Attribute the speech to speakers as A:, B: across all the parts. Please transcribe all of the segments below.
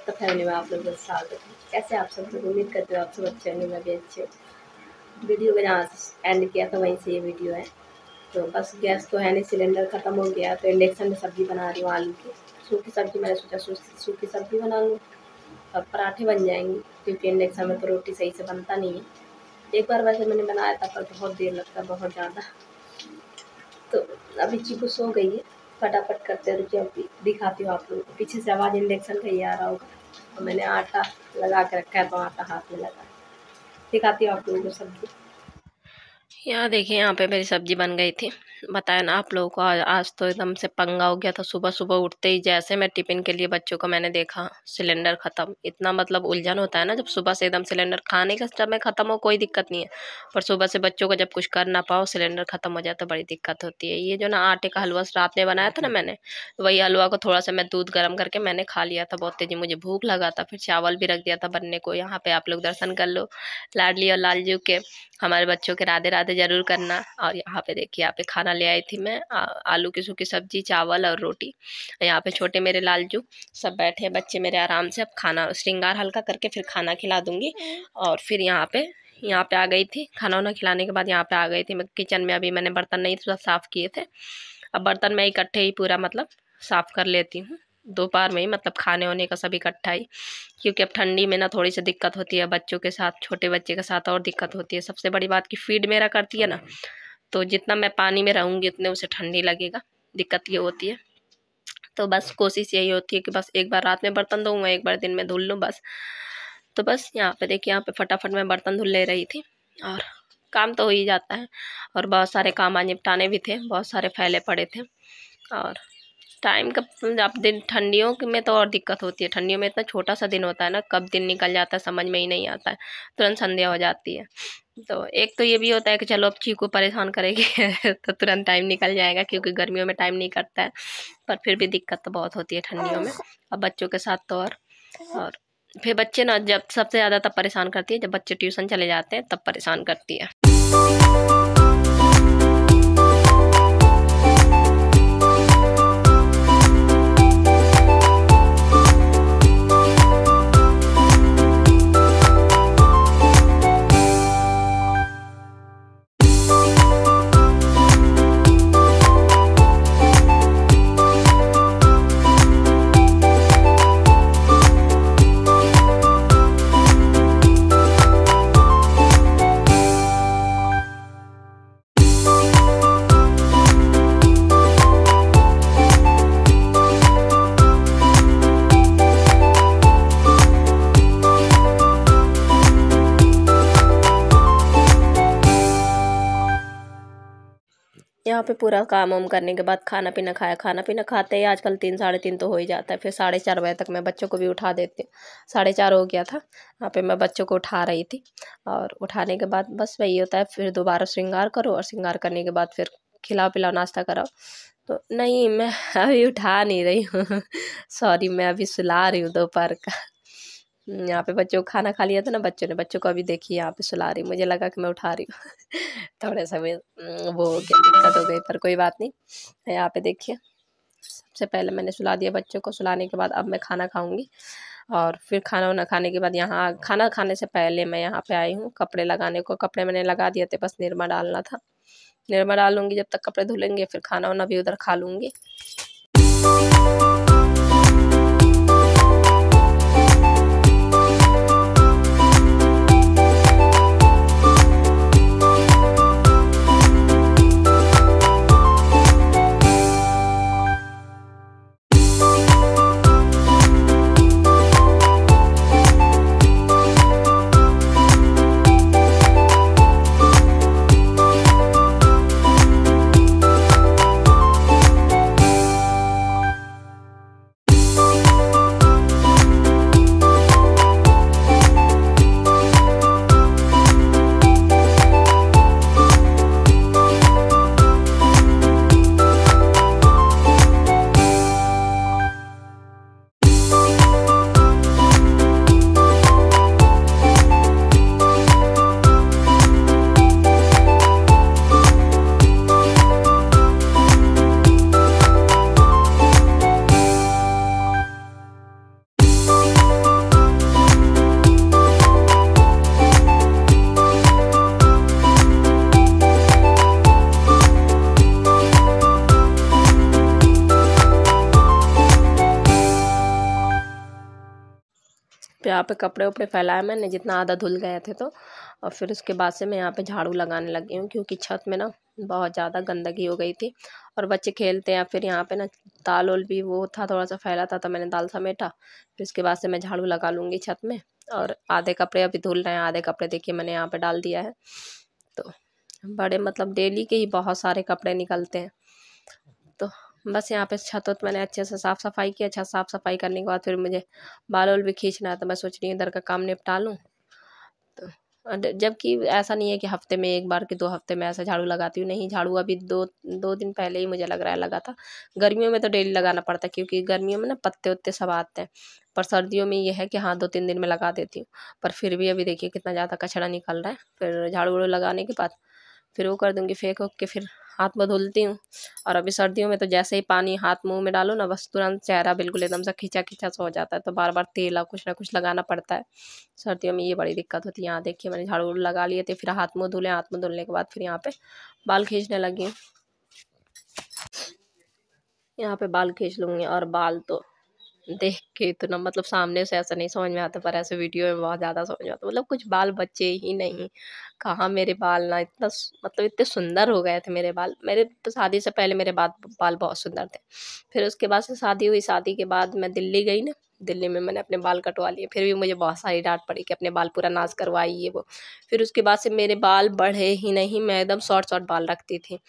A: तो फैमिली में आप लोग का स्वागत है। कैसे आप सब लोग, उम्मीद करते हो आप सब अच्छे होंगे, मैं भी अच्छे। वीडियो को जहाँ एंड किया था वहीं से ये वीडियो है। तो बस गैस तो है नहीं, सिलेंडर ख़त्म हो गया तो इंडक्शन में सब्ज़ी बना रही हूँ, आलू की सूखी सब्ज़ी। मैंने सोचा सूखी सब्ज़ी बना लूँ और पराठे बन जाएंगे, क्योंकि इंडक्शन में तो रोटी सही से बनता नहीं है। एक बार वैसे मैंने बनाया था पर बहुत देर लगता है, बहुत ज़्यादा। तो अभी चीकू सो गई है, फटाफट करते रुकिए, अभी दिखाती हूँ आप लोगों को। पीछे से आवाज़ इंडक्शन का ही आ रहा होगा। तो मैंने आटा लगा के रखा है, तो आटा हाथ में लगा, दिखाती हूँ आप लोगों को सब्ज़ी। यहाँ देखिए, यहाँ पे मेरी सब्जी बन गई थी। बताया ना आप लोगों को, आज तो एकदम से पंगा हो गया था। सुबह सुबह उठते ही जैसे मैं टिफ़िन के लिए बच्चों को मैंने देखा, सिलेंडर ख़त्म। इतना मतलब उलझन होता है ना, जब सुबह से एकदम सिलेंडर, खाने का समय ख़त्म हो कोई दिक्कत नहीं है, पर सुबह से बच्चों को जब कुछ कर ना पाओ, सिलेंडर ख़त्म हो जाए तो बड़ी दिक्कत होती है। ये जो ना आटे का हलवा रात में बनाया था ना मैंने, वही हलवा को थोड़ा सा मैं दूध गर्म करके मैंने खा लिया था बहुत तेज़ी, मुझे भूख लगा था। फिर चावल भी रख दिया था बनने को। यहाँ पे आप लोग दर्शन कर लो लाडली और लालजू के, हमारे बच्चों के राधे राधे ज़रूर करना। और यहाँ पे देखिए, यहाँ पे खाना ले आई थी मैं, आलू की सूखी सब्जी, चावल और रोटी। यहाँ पे छोटे मेरे लालजू सब बैठे हैं, बच्चे मेरे आराम से। अब खाना श्रृंगार हल्का करके फिर खाना खिला दूँगी। और फिर यहाँ पे आ गई थी, खाना वाना खिलाने के बाद यहाँ पे आ गई थी मैं किचन में। अभी मैंने बर्तन नहीं थोड़ा साफ़ किए थे, अब बर्तन मैं इकट्ठे ही पूरा मतलब साफ़ कर लेती हूँ दोपहर में ही, मतलब खाने होने का सब इकट्ठा ही। क्योंकि अब ठंडी में ना थोड़ी सी दिक्कत होती है बच्चों के साथ, छोटे बच्चे के साथ और दिक्कत होती है। सबसे बड़ी बात कि फीड मेरा करती है ना, तो जितना मैं पानी में रहूँगी उतने उसे ठंडी लगेगा, दिक्कत ये होती है। तो बस कोशिश यही होती है कि बस एक बार रात में बर्तन धोऊँ, एक बार दिन में धुल लूँ बस। तो बस यहाँ पे देखिए, यहाँ पे फटाफट मैं बर्तन धुल ले रही थी, और काम तो हो ही जाता है। और बहुत सारे काम आज निपटाने भी थे, बहुत सारे फैले पड़े थे। और टाइम का अब दिन, ठंडियों में तो और दिक्कत होती है। ठंडियों में इतना छोटा सा दिन होता है ना, कब दिन निकल जाता है समझ में ही नहीं आता है, तुरंत संध्या हो जाती है। तो एक तो ये भी होता है कि चलो अब चीकू परेशान करेगी तो तुरंत टाइम निकल जाएगा, क्योंकि गर्मियों में टाइम नहीं कटता है। पर फिर भी दिक्कत तो बहुत होती है ठंडियों में, अब बच्चों के साथ तो और फिर बच्चे ना, जब सबसे ज़्यादा तब परेशान करती है जब बच्चे ट्यूशन चले जाते हैं, तब परेशान करती है। यहाँ पे पूरा काम वाम करने के बाद खाना पीना खाया। खाना पीना खाते ही आजकल 3 साढ़े 3 तो हो ही जाता है। फिर 4:30 बजे तक मैं बच्चों को भी उठा देती हूँ। 4:30 हो गया था, यहाँ पे मैं बच्चों को उठा रही थी। और उठाने के बाद बस वही होता है, फिर दोबारा श्रृंगार करो, और श्रृंगार करने के बाद फिर खिलाओ पिलाओ, नाश्ता कराओ। तो नहीं, मैं अभी उठा नहीं रही हूँ सॉरी, मैं अभी सुला रही हूँ दोपहर का। यहाँ पे बच्चों को खाना खा लिया था ना बच्चों ने, बच्चों को अभी देखिए यहाँ पे सुला रही हूँ। मुझे लगा कि मैं उठा रही हूँ थोड़ा सा वो हो गया, दिक्कत हो गई, पर कोई बात नहीं। यहाँ पे देखिए, सबसे पहले मैंने सुला दिया बच्चों को। सुलाने के बाद अब मैं खाना खाऊंगी, और फिर खाना वाना खाने के बाद यहाँ खाना खाने से पहले मैं यहाँ पे आई हूँ कपड़े लगाने को। कपड़े मैंने लगा दिए थे, बस निरमा डालना था। निरमा डाल लूँगी, जब तक कपड़े धुलेंगे फिर खाना वाना भी उधर खा लूँगी। यहाँ पे कपड़े उपड़े फैलाए मैंने, जितना आधा धुल गए थे तो। और फिर उसके बाद से मैं यहाँ पे झाड़ू लगाने लगी हूँ, क्योंकि छत में ना बहुत ज़्यादा गंदगी हो गई थी और बच्चे खेलते हैं। फिर यहाँ पे ना दाल उल भी वो था, थोड़ा सा फैला था तो मैंने दाल समेटा। फिर उसके बाद से मैं झाड़ू लगा लूँगी छत में। और आधे कपड़े अभी धुल रहे हैं, आधे कपड़े देखिए मैंने यहाँ पे डाल दिया है। तो बड़े मतलब डेली के ही बहुत सारे कपड़े निकलते हैं। तो बस यहाँ पे छत वत मैंने अच्छे से साफ़ सफाई किया। छत साफ़ सफाई करने के बाद फिर मुझे बाल वाल भी खींचना है, तो मैं सोच रही हूँ इधर का काम निपटा लूँ। तो जबकि ऐसा नहीं है कि हफ्ते में एक बार कि 2 हफ्ते में ऐसा झाड़ू लगाती हूँ, नहीं। झाड़ू अभी दो दिन पहले ही मुझे लग रहा है लगा था। गर्मियों में तो डेली लगाना पड़ता है, क्योंकि गर्मियों में ना पत्ते उत्ते सब आते हैं। पर सर्दियों में ये है कि हाँ 2-3 दिन में लगा देती हूँ। पर फिर भी अभी देखिए कितना ज़्यादा कचरा निकल रहा है। फिर झाड़ू वाड़ू लगाने के बाद फिर वो कर दूँगी, फेंक वूक के फिर हाथ मुँह धुलती हूँ। और अभी सर्दियों में तो जैसे ही पानी हाथ मुँह में डालो ना, बस तुरंत चेहरा बिल्कुल एकदम से खिंचा सा हो जाता है। तो बार बार तेल और कुछ ना कुछ लगाना पड़ता है। सर्दियों में ये बड़ी दिक्कत होती है। यहाँ देखिए मैंने झाड़ू वाड़ू लगा लिए थे, फिर हाथ मुँह धुले। हाथ मुँह धुलने के बाद फिर यहाँ पे बाल खींचने लगी हूँ। यहाँ पे बाल खींच लूँगी। और बाल तो देख के इतना मतलब सामने से ऐसा नहीं समझ में आता, पर ऐसे वीडियो में बहुत ज़्यादा समझ में आता। मतलब कुछ बाल बचे ही नहीं। कहाँ मेरे बाल ना इतना मतलब इतने सुंदर हो गए थे मेरे बाल। मेरे तो शादी से पहले मेरे बाल बहुत सुंदर थे। फिर उसके बाद से शादी हुई। शादी के बाद मैं दिल्ली गई ना, दिल्ली में मैंने अपने बाल कटवा लिए। फिर भी मुझे बहुत सारी डांट पड़ी कि अपने बाल पूरा नाश करवाई ये वो। फिर उसके बाद से मेरे बाल बढ़े ही नहीं। मैं एकदम शॉर्ट शॉर्ट बाल रखती थी,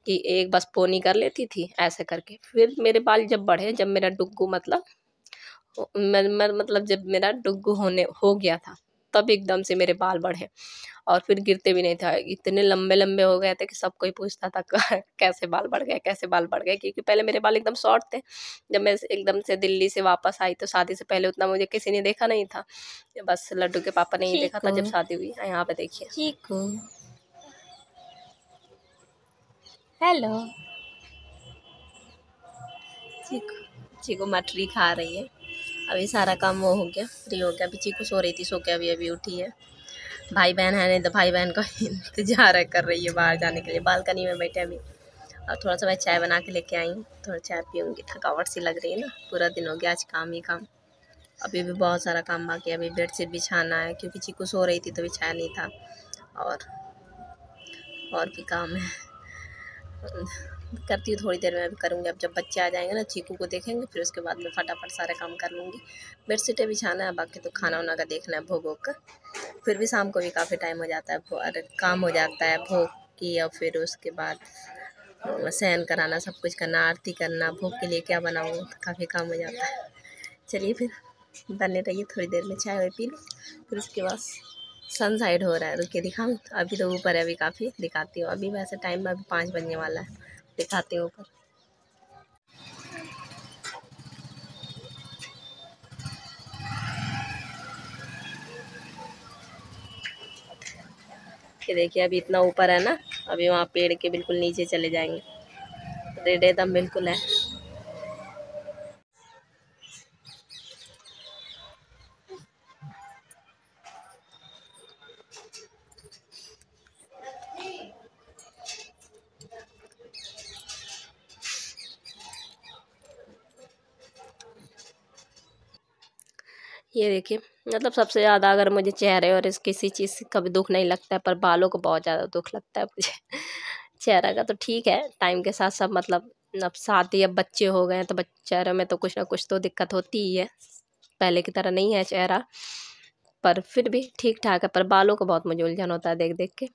A: कि एक बस पोनी कर लेती थी ऐसे करके। फिर मेरे बाल जब बढ़े, जब मेरा डुग्गू मतलब मैं मतलब जब मेरा डुग्गू होने हो गया था, तब एकदम से मेरे बाल बढ़े। और फिर गिरते भी नहीं था। इतने लंबे लंबे हो गए थे कि सब कोई पूछता था कैसे बाल बढ़ गए, कैसे बाल बढ़ गए। क्योंकि पहले मेरे बाल एकदम शॉर्ट थे। जब मैं एकदम से दिल्ली से वापस आई तो शादी से पहले उतना मुझे किसी ने देखा नहीं था। बस लड्डू के पापा ने ही देखा था जब शादी हुई। यहाँ पे देखिए चीकू, हेलो। चीकू चीकू मटरी खा रही है। अभी सारा काम वो हो गया, फ्री हो गया। अभी चीकू सो रही थी, सो के अभी अभी उठी है। भाई बहन है नहीं तो भाई बहन का इंतजार कर रही है बाहर जाने के लिए। बालकनी में बैठे अभी। और थोड़ा सा मैं चाय बना के लेके आई हूँ, थोड़ा चाय पीऊँगी। थकावट सी लग रही है ना, पूरा दिन हो गया आज काम ही काम। अभी भी बहुत सारा काम बाकी है। अभी बेडशीट बिछाना है, क्योंकि चीकू सो रही थी तो बिछाया नहीं था। और भी काम है, करती हूँ थोड़ी देर में। अभी करूँगी। अब जब बच्चे आ जाएंगे ना, चीकू को देखेंगे, फिर उसके बाद में फटाफट सारे काम कर लूँगी। बेडशीटें बिछाना है, बाकी तो खाना वाना का देखना है भोग वोग का। फिर भी शाम को भी काफ़ी टाइम हो जाता है, अरे काम हो जाता है भोग की। और फिर उसके बाद शयन कराना, सब कुछ करना, आरती करना, भोग के लिए क्या बनाऊँ, काफ़ी काम हो जाता है। चलिए फिर बने रहिए, थोड़ी देर में चाय वाय पी लूँ। फिर उसके बाद सन साइड हो रहा है, रुक के दिखाऊँ। अभी तो ऊपर है, अभी काफ़ी दिखाती हूँ। अभी वैसे टाइम में अभी 5 बजने वाला है, दिखाती हूँ ऊपर। ये देखिए अभी इतना ऊपर है ना, अभी वहाँ पेड़ के बिल्कुल नीचे चले जाएंगे। रेड एकदम बिल्कुल है। ये देखिए मतलब सबसे ज़्यादा अगर मुझे चेहरे और इस किसी चीज़ से कभी दुख नहीं लगता है, पर बालों को बहुत ज़्यादा दुख लगता है मुझे। चेहरा का तो ठीक है, टाइम के साथ सब मतलब अब शादी, अब बच्चे हो गए हैं तो चेहरे में तो कुछ ना कुछ तो दिक्कत होती ही है। पहले की तरह नहीं है चेहरा, पर फिर भी ठीक ठाक है। पर बालों को बहुत मुझे उलझन होता है देख देख के।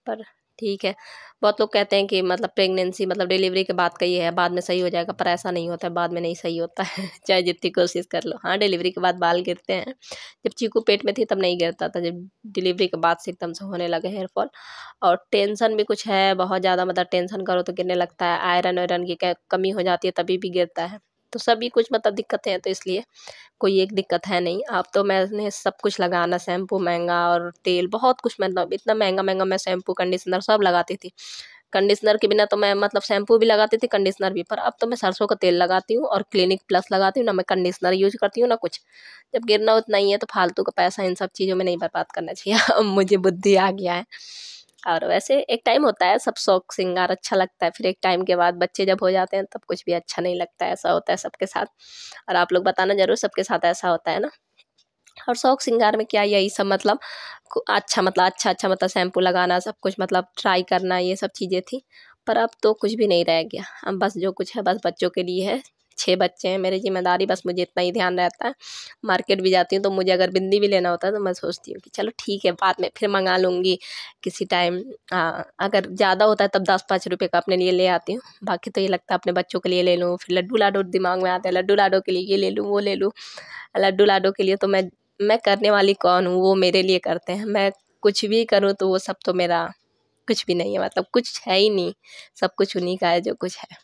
A: पर ठीक है। बहुत लोग कहते हैं कि मतलब प्रेगनेंसी मतलब डिलीवरी के बाद का ये है, बाद में सही हो जाएगा, पर ऐसा नहीं होता है, बाद में नहीं सही होता है। चाहे जितनी कोशिश कर लो। हाँ डिलीवरी के बाद बाल गिरते हैं। जब चीकू पेट में थी तब नहीं गिरता था, जब डिलीवरी के बाद से एकदम से होने लगे हेयर फॉल। और टेंशन भी कुछ है बहुत ज़्यादा, मतलब टेंशन करो तो गिरने लगता है। आयरन वायरन की कमी हो जाती है तभी भी गिरता है। तो सभी कुछ मतलब दिक्कतें हैं, तो इसलिए कोई एक दिक्कत है नहीं। अब तो मैंने सब कुछ लगाना, शैम्पू महंगा और तेल बहुत कुछ, मतलब इतना महंगा महंगा मैं शैम्पू कंडीशनर सब लगाती थी। कंडीशनर के बिना तो मैं मतलब शैम्पू भी लगाती थी, कंडीशनर भी। पर अब तो मैं सरसों का तेल लगाती हूँ और क्लिनिक प्लस लगाती हूँ ना। मैं कंडीशनर यूज करती हूँ ना कुछ। जब गिरना उतना ही है तो फालतू का पैसा इन सब चीज़ों में नहीं बर्बाद करना चाहिए। अब मुझे बुद्धि आ गया है। और वैसे एक टाइम होता है सब शौक श्रृंगार अच्छा लगता है, फिर एक टाइम के बाद बच्चे जब हो जाते हैं तब कुछ भी अच्छा नहीं लगता है। ऐसा होता है सबके साथ। और आप लोग बताना ज़रूर सबके साथ ऐसा होता है ना। और शौक श्रृंगार में क्या यही सब मतलब अच्छा मतलब शैम्पू लगाना, सब कुछ मतलब ट्राई करना, ये सब चीज़ें थी। पर अब तो कुछ भी नहीं रह गया। अब बस जो कुछ है बस बच्चों के लिए है। 6 बच्चे हैं, मेरी जिम्मेदारी, बस मुझे इतना ही ध्यान रहता है। मार्केट भी जाती हूँ तो मुझे अगर बिंदी भी लेना होता है तो मैं सोचती हूँ कि चलो ठीक है बाद में फिर मंगा लूँगी किसी टाइम। अगर ज़्यादा होता है तब 10-5 रुपये का अपने लिए ले आती हूँ। बाकी तो ये लगता है अपने बच्चों के लिए ले लूँ। फिर लड्डू लाडो दिमाग में आते हैं, लड्डू लाडो के लिए ये ले लूँ वो ले लूँ। लड्डू लाडो के लिए तो मैं करने वाली कौन हूँ, वो मेरे लिए करते हैं। मैं कुछ भी करूँ तो वो सब तो मेरा कुछ भी नहीं है, मतलब कुछ है ही नहीं, सब कुछ उन्हीं का है जो कुछ है।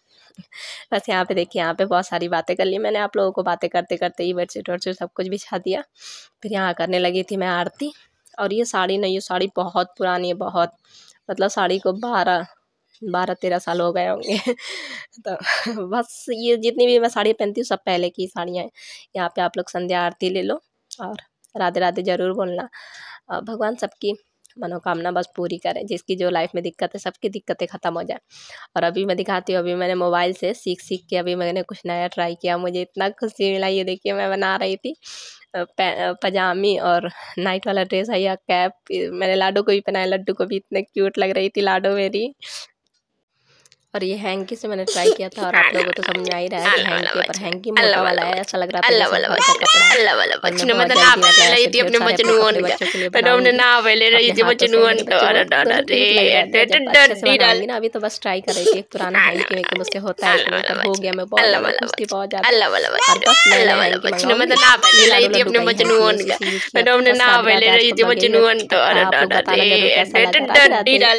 A: बस यहाँ पे देखिए, यहाँ पे बहुत सारी बातें कर ली मैंने आप लोगों को। बातें करते करते ही बेडशीट वर्डशीट सब कुछ बिछा दिया। फिर यहाँ करने लगी थी मैं आरती। और ये साड़ी नहीं, ये साड़ी बहुत पुरानी है, बहुत मतलब साड़ी को 12-13 साल हो गए होंगे। तो बस ये जितनी भी मैं साड़ी पहनती हूँ सब पहले की साड़ियाँ हैं। यहाँ पे आप लोग संध्या आरती ले लो और राधे राधे ज़रूर बोलना। भगवान सबकी मनोकामना बस पूरी करें, जिसकी जो लाइफ में दिक्कत है सबकी दिक्कतें ख़त्म हो जाए। और अभी मैं दिखाती हूँ, अभी मैंने मोबाइल से सीख के अभी मैंने कुछ नया ट्राई किया, मुझे इतना खुशी मिला। ये देखिए मैं बना रही थी पजामी और नाइट वाला ड्रेस है या कैप। मैंने लाडो को भी पहनाया, लड्डू को भी, इतने क्यूट लग रही थी लाडो मेरी। और ये हैंकी से मैंने ट्राई किया था और आप लोगों को तो समझ में आ ही रहा है कि हैंकी, पर हैंकी मोटा वाला है, ऐसा लग रहा था जैसे घर का कपड़ा है। और मैं बहुत जल्दी मतलब ऐसे ढेर सारे अपने बच्चों के लिए बनाऊंगी अपने हाथों से। मेरे बच्चे बहुत क्यूट लग रहे थे। जब अच्छे से बनाऊंगी ना, अभी तो बस ट्राई कर रही थी। एक पुराना हैंकी मेरे मुझसे होता है कि नहीं, पर हो गया, मैं बहुत ज़्यादा खुश थी, बहुत ज़्यादा। और बस नया हैंकी मंगाऊंगी। ये लाडो लड्डू का ही हैंकी है, इसी से यूज़ किया था। बस राधे राधे, आज का ब्लॉग यही खत्म। आप लोग बताना जरूर कैसा लगा। राधे राधे।